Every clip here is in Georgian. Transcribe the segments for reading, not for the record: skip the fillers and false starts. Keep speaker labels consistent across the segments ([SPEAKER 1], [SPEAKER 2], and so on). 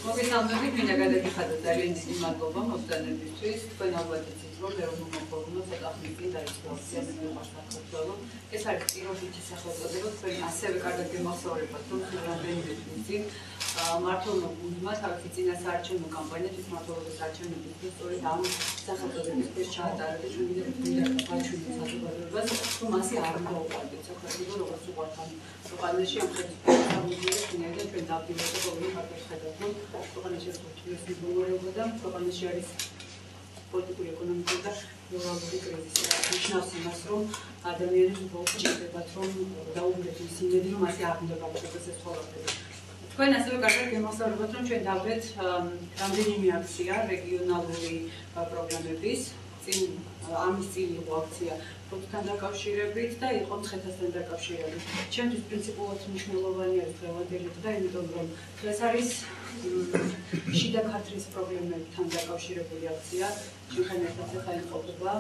[SPEAKER 1] მოგესალმებით, მინდა გადაგიხადოთ ძალიან დიდი მადლობა მოსწონებისთვის. თქვენ ალბათ იცით, რომ ეროვნულმა ფორუმმა ცოტა ხნის წინ დაიწყო აქცია „მეფე საქართველო“. ეს არის პირობითი სახელწოდება, თქვენ ასევე კარგად გემახსოვრებათ, რომ რამდენიმე თვის წინ მმართველმა გუნდმა თავისი წინასაარჩევნო კამპანია თვითმმართველობის არჩევნების დროს სწორედ ამ სახელწოდების ქვეშ ჩაატარა და ჩვენ მინდა გაჩვენოთ საზოგადოებას, რომ მასე არ უნდა უყვარდეთ საქართველო, როგორც უყვართ ამ ქვეყანაში ამ ხელისუფლების წინააღმდეგ ჩვენ დავდივართ და ყოველი მხარეს ხედავთ, რომ ქვეყანაში არის ურთიერთობის მდგომარეობა და ქვეყანაში არის პოლიტიკური, ეკონომიკური და მორალური კრიზისი. ნიშნავს იმას, რომ ადამიანებს უბრალოდ ჭირდებათ, რომ დაუბრუნდეთ ის იმედი, რომ ასე არ უნდა გავაკეთოს ეს ყველაფერი. თქვენ ასევე კარგად გემოსწორებათ, რომ ჩვენ დავდეთ რამდენიმე აქცია რეგიონალური პროგრამების, ამის წინ იყო აქცია პროფიტთან დაკავშირებით და იყო მცხეთასთან დაკავშირებით. ჩემთვის პრინციპულად მნიშვნელოვანი არის დღევანდელი დღე, იმიტომ რომ დღეს არის შიდა ქართლის პრობლემებთან დაკავშირებული აქცია. ჩვენ ერთად ახლა იმყოფება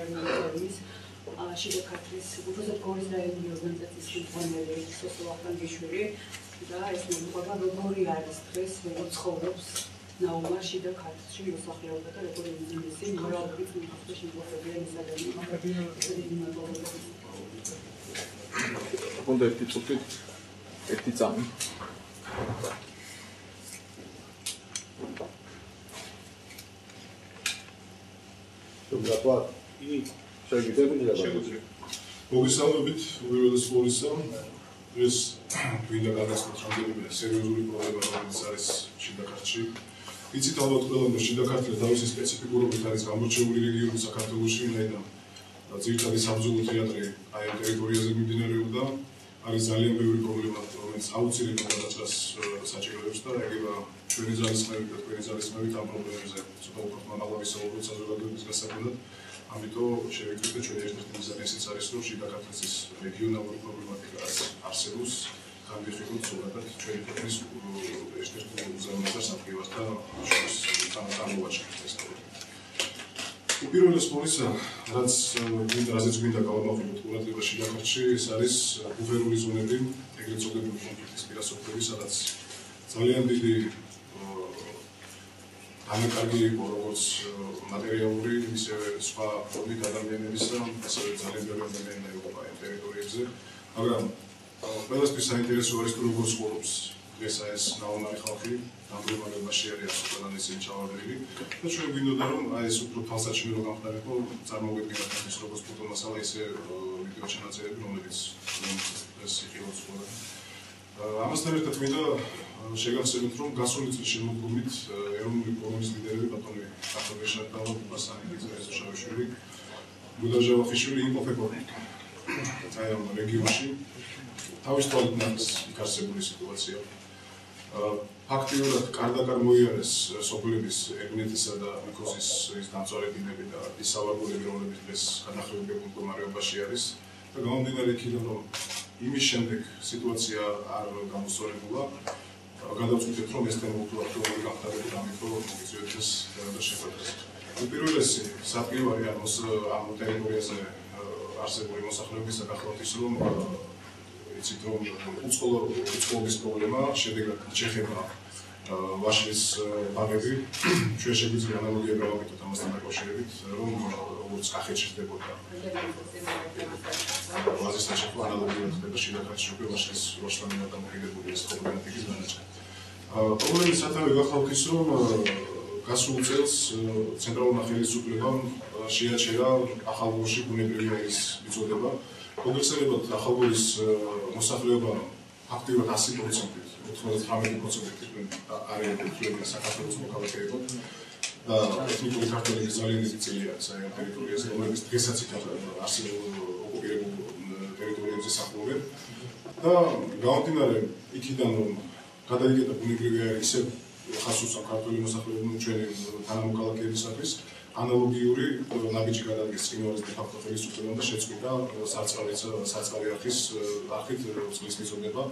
[SPEAKER 1] ეროვნული ფორუმის შიდა ქართლის, უბრალოდ გორის რაიონული ორგანიზაციის ხელმძღვანელი სოსო ახტანგიშვილი და ეს მოყვება როგორი არის დღეს, როგორ ცხოვრობს ნაუმარ შიდა ქართლში მოსახლეობა და როგორი უძინესი მორალური წინააღმდეგ შემოყვებიან ეს ადამიანები.
[SPEAKER 2] უნდა ერთი წუთით ერთი წამი.
[SPEAKER 3] მოგესალმებით უპირველეს ყოვლისა, ეს ვინდა გადასცეთ რამდენიმე სერიოზული პრობლემა, რომელიც არის შიდა ქართლში. იცით ალბათ ყველამ, რომ შიდა ქართლი თავისი სპეციფიკურობით არის გამორჩეული რეგიონი საქართველოში, ვინაიდან ძირითადი საბრძოლო თეატრი აი ამ ტერიტორიაზე მიმდინარეობდა. არის ძალიან ბევრი პრობლემა, რომელიც აუცილებლად გადაჭრას საჭიროებს და ეგება ჩვენი ძალისხმევით და თქვენი ძალისხმევით ამ პრობლემებზე ცოტა უფრო მაღლა ვისაუბროთ საზოგადოების გასაგებად. ამიტომ შევიკრიბეთ ჩვენი ერთ-ერთი მიზანი ისიც არის, რომ შიდა ქართლის რეგიონალური პრობლემატიკა არსებობს. განვიხილოთ ზოგადად ჩვენი ქვეყნის ერთ-ერთ უზარმაზარ საფრთხევასთან შორის თანამოაჩენთ ეს პრობლემა. უპირველეს ყოვლისა, რაზეც გვინდა გავამახვილოთ ყურადღება შიდა ქართლში, ეს არის ბუფერული ზონები, ეგრეთ წოდებული კონფლიქტის პირასოფლები, სადაც ძალიან დიდი განკარგი იყო როგორც მატერიალური, ისევე სხვა ფორმით ადამიანებისა, ასევე ძალიან ბევრი ადამიანი იყო ამ ტერიტორიებზე, მაგრამ ყველასთვის საინტერესო არის თუ როგორ ცხოვრობს დღეს ეს ნაომარი ხალხი, ამ პრობლემაში არის ყველანაირი ჩავარდნილი და ჩვენ გვინდოდა რომ ეს უფრო თვალსაჩინო გამხდარიყო, წარმოვიდგინოთ ის როგორც ფოტომასალა, ისე ვიდეო ჩანაწერები, რომელიც ეს იყიდოს ხოლმე. ამასთან ერთად მინდა შეგახსენოთ, რომ გასული წლის შემოდგომით ეროვნული ფორუმის ლიდერები ბატონი ახალგეშა და ბასანი გიზრაეშაშვილი, გუდა ჟავახიშვილი იმყოფებოდნენ აი ამ რეგიონში. თავის თვალით ნახეს იქ არსებული სიტუაცია. ფაქტიურად კარდაკარ მოიარეს სოფლების ეგნეთისა და ნიქოზის ის დამწვარედინები და ის სავარგულები, რომლებიც დღეს განახლებებულ მდგომარეობაში არის და გამომდინარე იქიდან, რომ იმის შემდეგ სიტუაცია არ გამოსწორებულა, გადავწყვიტეთ, რომ ეს თემა უფრო აქტუალური გამხდარიყო, ამიტომ მოგიწევთ ეს შეხვედრას. უპირველესი საფრთხე ამ ტერიტორიაზე არსებული მოსახლეობის საკითხად ის, რომ იცით რომ უწყლობის პრობლემა, შედეგად ჩეხება ვაშლის ბაღები. ჩვენ შეგვიძლია ანალოგია გავაკეთოთ ამასთან დაკავშირებით, რომ როგორც კახეთში ხდებოდა ვაზისთან შეხება ანალოგია ხდება შიდა ქართლში უკვე ვაშლის ვაშლანიდან დამოკიდებული ეს პრობლემატიკის განაჩენი. პრობლემის სათავე გახლავთ ის, რომ გასულ წელს ცენტრალურმა ხელისუფლებამ შეაჩერა ახალგორში ბუნებრივი აირის მიწოდება. კონკრეტულად ახალგორის მოსახლეობა ფაქტიურად 100%-ით, 99%-ით არის საქართველოს მოქალაქეები და ეთნიკური ქართველების ძალიან დიდი წილი არის აი ამ ტერიტორიაზე, რომლებიც დღესაც იქ არსებულ ოკუპირებულ ტერიტორიებზე სახლობენ და გამომდინარე იქიდან, რომ გადაიგეთა ბუნებრივი აირი ისევ ხას უსვამს ქართველი მოსახლეობამ ჩვენი თანამოქალაქეებისათვის, ანალოგიური ნაბიჯი გადადგეს წინვარეს დე-ფაქტო ხელისუფლებამ და შეწყვიტა სარწყავი არხის არხით წყლის მიწოდება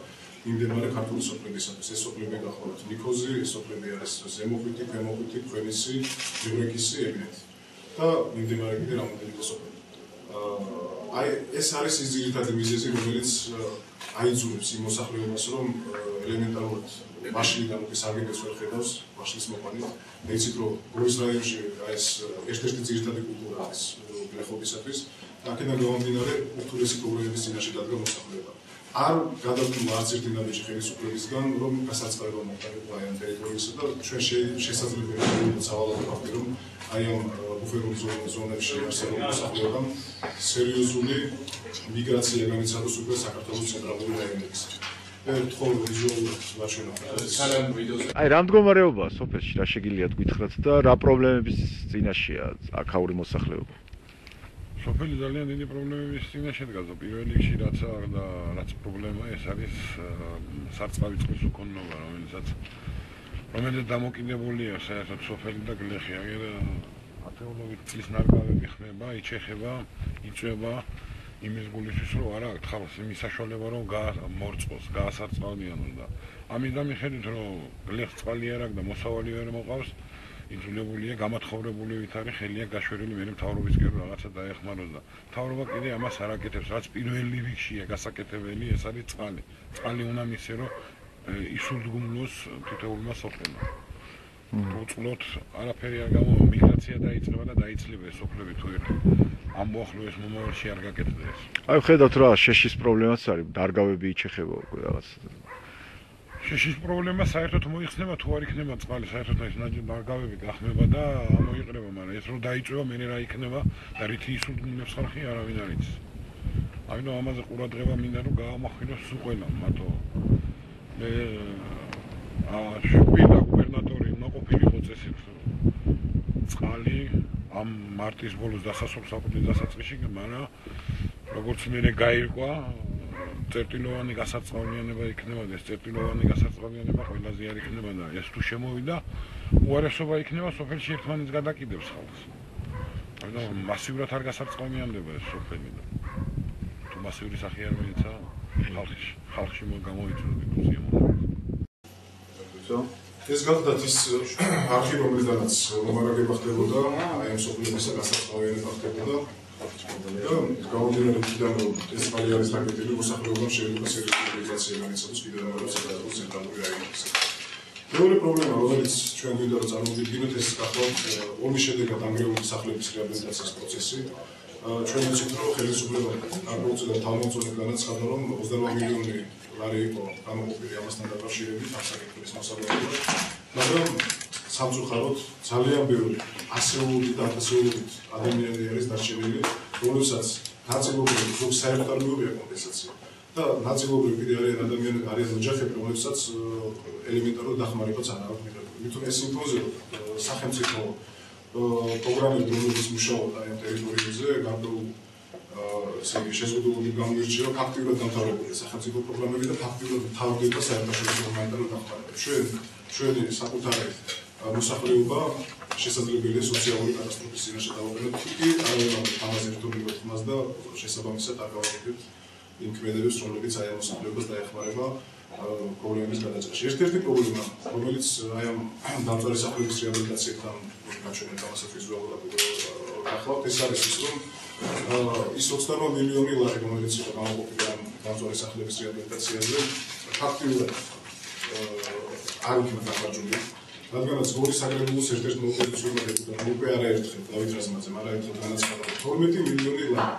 [SPEAKER 3] მიმდებარე ქართული სოფლებისათვის. ეს სოფლები გახლავთ ნიქოზი, ეს სოფლები არის ზემოხვითი, ქვემოხვითი, ქვენისი, ჟებრეკისი, ეგნეთი და მიმდებარე კიდე რამოდენიმე სოფლები. აი ეს არის ის ძირითადი მიზეზი, რომელიც აიძულებს იმ მოსახლეობას, რომ ელემენტარულად ვაშლი და მოკლედ სარგებლობს ვერ ხედავს ვაშლის მოყვანით. მე იცით რომ გორის რაიონში ეს ერთ-ერთი ძირითადი კულტურა არის გლეხობისათვის. აქედან გამომდინარე ურთულესი პრობლემების წინაშე დადგა მოსახლეობა. არ გადავდივართ არც ერთი ნაბიჯი ხელისუფლებისგან, რომ გასაწყობება მოხდეს აი ამ ტერიტორიისა და ჩვენ შესაძლებელია სავალალო ფაქტი, რომ აი ამ ბუფერულ ზონებში არსებულ მოსახლეობამ სერიოზული მიგრაცია განიცადოს უკვე საქართველოს ცენტრალური რაიონებში. თხოვ ვიზუალურად ვაჩვენოთ.
[SPEAKER 4] აი რა მდგომარეობაა სოფელში, რა შეგიძლიათ გითხრათ და რა პრობლემების წინაშეა აქაური მოსახლეობა?
[SPEAKER 5] სოფელი ძალიან დიდი პრობლემების წინაშე დგას. პირველ რიგში რაც პრობლემა ეს არის სარწყავი წყლის უქონლობა, რომელიც დამოკიდებულია საერთოდ სოფელი და გლეხი. აგერ ათეულობით წლის ნარგავები ხდება, იჩეხება, იწვება იმის გულისთვის, რომ არა აქვს ხალხს იმის საშუალება, რომ მორწყოს, გაასარწყავდიანოს და ამიტომ მიხედვით, რომ გლეხს წყალი არ აქვს და მოსავალი ვერ მოყავს, იძულებულია გამათხოვრებული ვით არის ხელია გაშვერილი მე მთავრობისკენ რაღაცა დაეხმაროს და მთავრობა კიდე ამას არ აკეთებს, რაც პირველ რიგშია გასაკეთებელი, ეს არის წყალი. წყალი უნდა მისცე, რომ ისულდგუნოს თითოეულმა სოფელმა. უწყლოდ არაფერი არ გამოვა, მიგრაცია დაიწყება და დაიცლება ეს სოფლები თუ ერთი ამ მოახლოების მომავალში არ გაკეთდეს.
[SPEAKER 4] აი ხედავთ რა შეშის პრობლემაც არის, დარგავები იჩეხება უკვე რაღაც.
[SPEAKER 5] შეშის პრობლემა საერთოდ მოიხსნება თუ არ იქნება წყალი, საერთოდ ეს დარგავები გახმება და ამოიყრება, მაგრამ ეს რო დაიწვევა, მე რა იქნება და რითი ისულდგუნებს ხალხი არავინ არ იცის. ამიტომ ამაზე ყურადღება მინდა რომ გაამახვილოს სულ ყველამ, მათო მე შუპი და გუბერნატორი უნდა ყოფილიყო წესით წყალი ამ მარტის ბოლოს დასასრულს აფუძნის დასაწყისში, მაგრამ როგორც მე გაირკვა წერტილოვანი გასარწყავიანება იქნება და ეს წერტილოვანი გასარწყავიანება ყველაზე არ იქნება და ეს თუ შემოვიდა უარესობა იქნება სოფელში ერთმანეთს გადაკიდებს ხალხს. ამიტომ მასიურად არ გასარწყავიანდება ეს სოფელი და თუ მასიური სახე არ მიეცა ხალხში გამოიწვევს
[SPEAKER 3] ეს გახდათ ის არქი, რომელიდანაც მომარაგება ხდებოდა, აი ამ სოფლებისა გასარწყავიანება ხდებოდა. და გამომდინარე იქიდან რომ ეს წყალი არის დაკეტილი, მოსახლეობამ შეიძლება სერიოზული მიგრაცია განიცადოს კიდევ მეორე საქართველოს ცენტრალური რაიონებში. მეორე პრობლემა, რომელიც ჩვენ გვინდა რომ წარმოვიდგინოთ, ეს გახლავთ ომის შედეგად დანგრეული სახლების რეაბილიტაციის პროცესი. ჩვენ ვიცით, რომ ხელისუფლება გარკვეულწილად თავმოწონედ განაცხადა, რომ 28 მილიონი ლარი იყო გამოყოფილი ამასთან დაკავშირებით ასაკის მოსახლეობაში, მაგრამ სამწუხაროდ ძალიან ბევრი ასეულობით და ათასეულობით ადამიანი არის დარჩენილი, რომელსაც ნაწილობრივ ზოგ საერთაშორისო კომპენსაცია და ნაწილობრივ კიდე არიან ოჯახები, რომლებსაც ელემენტარული დახმარებაც არ აქვს მიღებული. მithom ეს სიმპოზიუმი სახელმწიფო პროგრამები, რომლებიც მუშაობდა ამ ტერიტორიებზე, გარკვეულ შეზღუდულობით გამოირჩევა ფაქტიურად დამთავრებული სახელმწიფო პროგრამები და ფაქტიურად თავდება საერთაშორისო ჰუმანიტარულ დახმარებას. ჩვენი საკუთარი მოსახლეობა შესაძლებელია სოციალური კატასტროფის წინაშე დავაყენოთ კი არავინ ამაზე ერთობლივად ხმას და შესაბამისად არ გავაკეთებთ იმ ქმედებებს, რომლებიც აი ამ მოსახლეობას დაეხმარება პრობლემების გადაჭრაში. ერთ-ერთი პრობლემა, რომელიც აი ამ დამწვარი სახლების რეაბილიტაციასთან გაჩვენეთ ამასაც ვიზუალურად გახლავთ, ეს არის ის, რომ ის 28 მილიონი ლარი, რომელიც იყო გამოყოფილი ამ დამწვარი სახლების რეაბილიტაციაზე, ფაქტიურად არ იქნა დახარჯული. რადგანაც გორის საგრებულოს ერთ-ერთ ოპოზიციურმა დეპუტატმა უკვე არაერთხელ დავით რაზმაძემ არაერთხელ განაცხადა, 12 მილიონი ლარი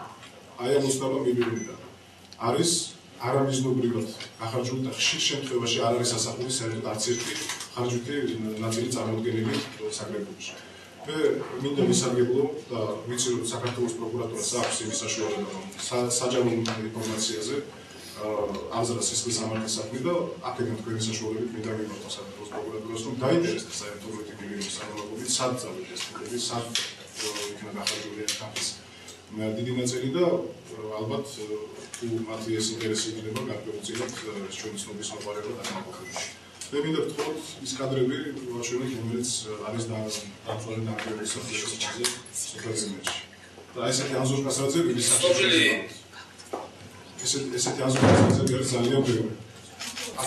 [SPEAKER 3] აი ამ 28 მილიონიდან არის არამიზნობრივად გახარჯული და ხშირ შემთხვევაში არ არის ასახული საერთოდ არც ერთი ხარჯვითი ნაწილი წარმოდგენილი საგრებულოში. მე მინდა ვისარგებლო და ვიცი რომ საქართველოს პროკურატურას აქვს იმის საშუალება, რომ საჯარო ინფორმაციაზე ამზადოს სისხლის სამართლის საქმე და აქედან თქვენი საშუალებით მინდა ვიმართო საქართველოს პროკურატურას, რომ დაინტერესდეს აი 12 მილიონის სანალოგობით სად წავიდეს ფულები, სად იქნა გახარჯული ეს დიდი ნაწილი და ალბათ თუ მათი ეს ინტერესი იქნება გარკვეულწილად ჩვენი ცნობის მოყარება დაგმოყოფილში. მე მინდა ვთქვათ ის კადრები, რომელიც არის დამწვარი დანგრეული სოფლის სოფელში. და ესეთი აზურკასრაძეების სახელი ესეთი აზურკასრაძეები არის ძალიან ბევრი.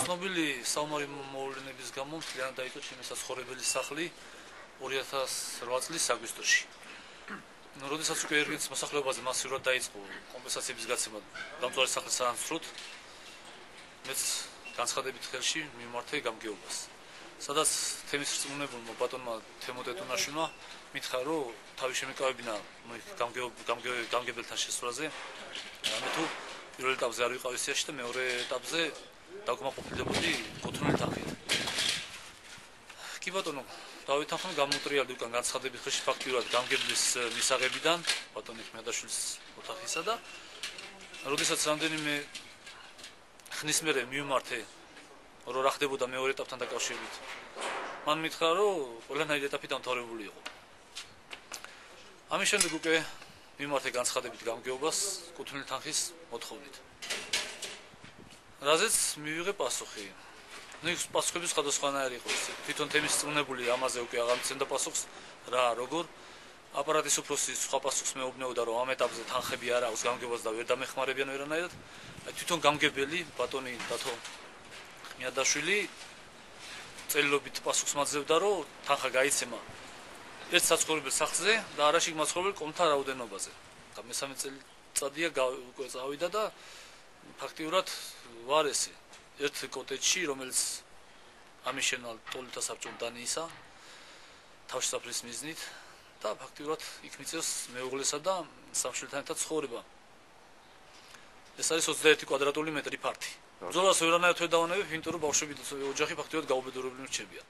[SPEAKER 6] ცნობილი საომარი მოვლენების გამო მთლიანად დაიწვა ჩემი საცხოვრებელი სახლი 2008 წლის აგვისტოში. როდესაც უკვე ერთ მოსახლეობაზე მასიურად დაიწყო კომპენსაციების გაცემა დამწვარი სახლის საანსროდ, მეც განცხადებით ხელში მიმართე გამგეობას. სადაც თემის რწმუნებულმა ბატონმა თემო ტეტუნაშვილმა მითხრა, რომ თავი შემეკავებინა გამგებელთან შესვლაზე, რამე თუ პირველ ეტაპზე არ ვიყავი სიაში და მეორე ეტაპზე დაკმაყოფილებოდი კუთვნილი თანხით. კი ბატონო, დავითანხმე გამომტრიალდი უკან განცხადებით ხელში ფაქტიურად გამგებლის მისაღებიდან ბატონი ხმედაშვილის ოთახისა და როდესაც რამდენიმე ხნის მერე მივმართე რომ რა ხდებოდა მეორე ეტაპთან დაკავშირებით. მან მითხრა, რომ ყველანაირი ეტაპი დამთავრებული იყო. ამის შემდეგ უკვე მიმართე განცხადებით გამგეობას კუთვნილი თანხის მოთხოვნით. რაზეც მივიღე პასუხი. ის პასუხები სხვადასხვანაირი იყო. თვითონ თემის რწმუნებული ამაზე უკვე აღარ მცემდა პასუხს, რა, როგორ აპარატის უფროსი სხვა პასუხს მეუბნეოდა, რომ ამ ეტაპზე თანხები არ აქვს გამგეობას და ვერ დამეხმარებიან ვერანაირად. თვითონ გამგებელი ბატონი დათო ხმიადაშვილი წელობით პასუხს მაძლევდა, რომ თანხა გაიცემა ერთ საცხოვრებელ სახლზე და არაში მაცხოვრებელ კომთა რაოდენობაზე. და მესამე წელიწადია უკვე წავიდა და ფაქტიურად ვარ ესე ერთ კოტეჯში, რომელიც ამიშენა ტოლთა საბჭომ დანიისა თავშესაფრის მიზნით და ფაქტიურად იქ მიწევს მეუღლესა და სამშვილთან ერთად ცხოვრება. ეს არის 21 კვადრატული მეტრი ფართი. ბრძოლას ვერანაირად ვერ დავანებებ, იმიტომ რომ ბავშვები და ოჯახი ფაქტიურად გაუბედურებულნი რჩებიან.